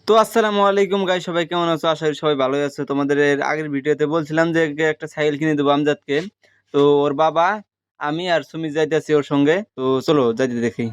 তো আসসালামু আলাইকুম গাইস, সবাই কেমন আছো? আশা করি সবাই ভালোই আছে। তোমাদের এর আগের ভিডিওতে বলছিলাম যে একটা সাইকেল কিনে দেবো আমজাদকে। তো ওর বাবা, আমি আর সুমিত যাইতেছি ওর সঙ্গে। তো চলো যাইতে দেখি।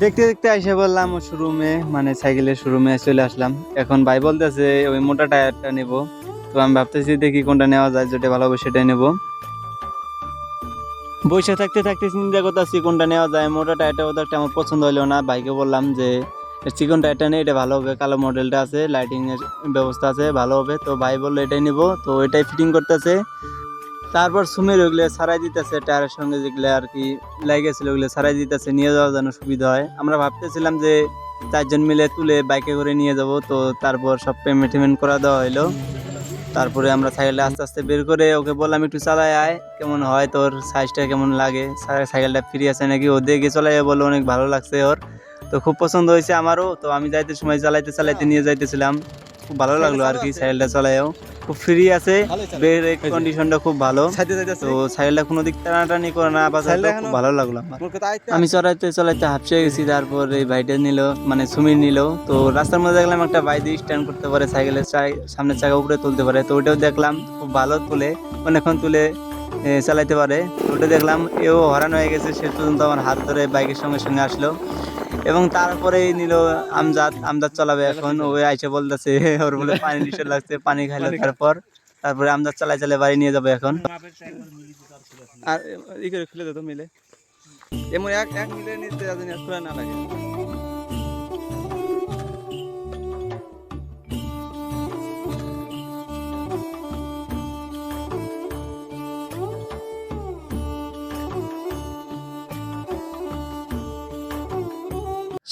দেখতে দেখতে আইসা বললাম শোরুমে, মানে সাইকেলের শোরুমে চলে আসলাম। এখন ভাই বলতেছে ওই মোটা টায়ারটা নেব। তো আমি ভাবতেছি দেখি কোনটা নেওয়া যায়, যেটা ভালো হবে সেটাই নেব। বসে থাকতে থাকতে চিন্তা করতেছি কোনটা নেওয়া যায়। মোটা টায়ারটা ওদের একটা আমার পছন্দ হলো না। ভাইকে বললাম যে চিকন টায়ারটা নেই, এটা ভালো হবে, কালো মডেলটা আছে, লাইটিং এর ব্যবস্থা আছে, ভালো হবে। তো ভাই বললো এটাই নিব, তো এটাই ফিটিং করতেছে। তারপর সুমির ওগুলো সারাই দিতেছে, টায়ারের সঙ্গে যেগুলো আর কি লাগেছিল ওগুলো সারাই দিতেছে, নিয়ে যাওয়ার জন্য সুবিধা হয়। আমরা ভাবতেছিলাম যে 4 জন মিলে তুলে বাইকে করে নিয়ে যাব। তো তারপর সব পেমেন্ট টেমেন্ট করা দেওয়া হলো। তারপরে আমরা সাইকেলটা আস্তে আস্তে বের করে ওকে বললাম একটু চালাই আয়, কেমন হয়, তোর সাইজটা কেমন লাগে, সাইকেলটা ফ্রি আছে নাকি। ও দেখে চলাই বললো অনেক ভালো লাগছে ওর। তো খুব পছন্দ হয়েছে আমারও। তো আমি যাইতে সময় চালাইতে চালাইতে নিয়ে যাইতেছিলাম, খুব ভালো লাগলো আর কি। সাইকেলটা চালাইও খুব ফ্রি আছে, ব্রেক কন্ডিশনটা খুব ভালো। তো সাইকেলটা কোনো দিক টানাটানি করে না, বা খুব ভালো লাগলো আমার। আমি চলাইতে চলাইতে হাঁপিয়ে গেছি। তারপর এই ভাইটা নিল, মানে সুমির নিল। তো রাস্তার মধ্যে দেখলাম একটা ভাই দিয়ে স্ট্যান্ড করতে পারে, সাইকেলের সামনের চাকা উপরে তুলতে পারে। তো ওটাও দেখলাম, খুব ভালো তুলে, অনেকক্ষণ তুলে চালাইতে পারে। তো ওটা দেখলাম, এও হরান হয়ে গেছে, শেষ পর্যন্ত আমার হাত ধরে বাইকের সঙ্গে সঙ্গে আসলো। এবং তারপরে নিল আমজাদ। আমজাদ চালাবে এখন। ও আইসে বলতেছে ওর বলে পানি নিষেধ লাগছে, পানি খাইলো। তারপরে আমজাদ চালাই চালাই বাড়ি নিয়ে যাবে এখন। আর ই করে খুলে দিত মিলে, এমন এক এক মিলে নিতে খোলা না লাগে।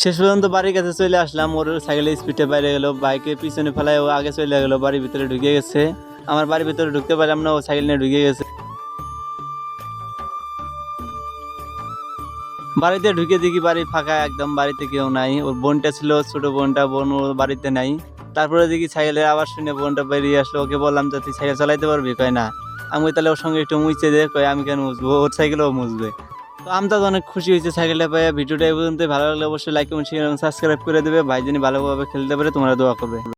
শেষ পর্যন্ত বাড়ির কাছে চলে আসলাম। ওর সাইকেলের স্পিডে বাইরে গেল, বাইকে পিছনে ফেলায় ও আগে চলে গেল, বাড়ির ভিতরে ঢুকে গেছে। আমার বাড়ির ভিতরে ঢুকতে পারলাম না, ও সাইকেল নিয়ে ঢুকে গেছে। বাড়িতে ঢুকে দেখি বাড়ি ফাঁকা একদম, বাড়িতে কেউ নাই। ওর বোনটা ছিল, ছোট বোনটা, বোন ওর বাড়িতে নাই। তারপরে দেখি সাইকেলের আওয়াজ শুনে বোনটা বেরিয়ে আসলো। ওকে বললাম যে তুই সাইকেল চালাইতে পারবি? কয় না। আমি তাহলে ওর সঙ্গে একটু মুছতে দে। কয় আমি কেন মুছবো, ওর সাইকেলও মুছবে। তো আমি তো অনেক খুশি হয়েছে সাইকেলটা পেয়ে। ভিডিওটা এই পর্যন্ত ভালো লাগলে অবশ্যই লাইক কমেন্ট শেয়ার এবং সাবস্ক্রাইব করে দেবে। ভাই যিনি ভালোভাবে খেলতে পারে তোমরা দোয়া করবে।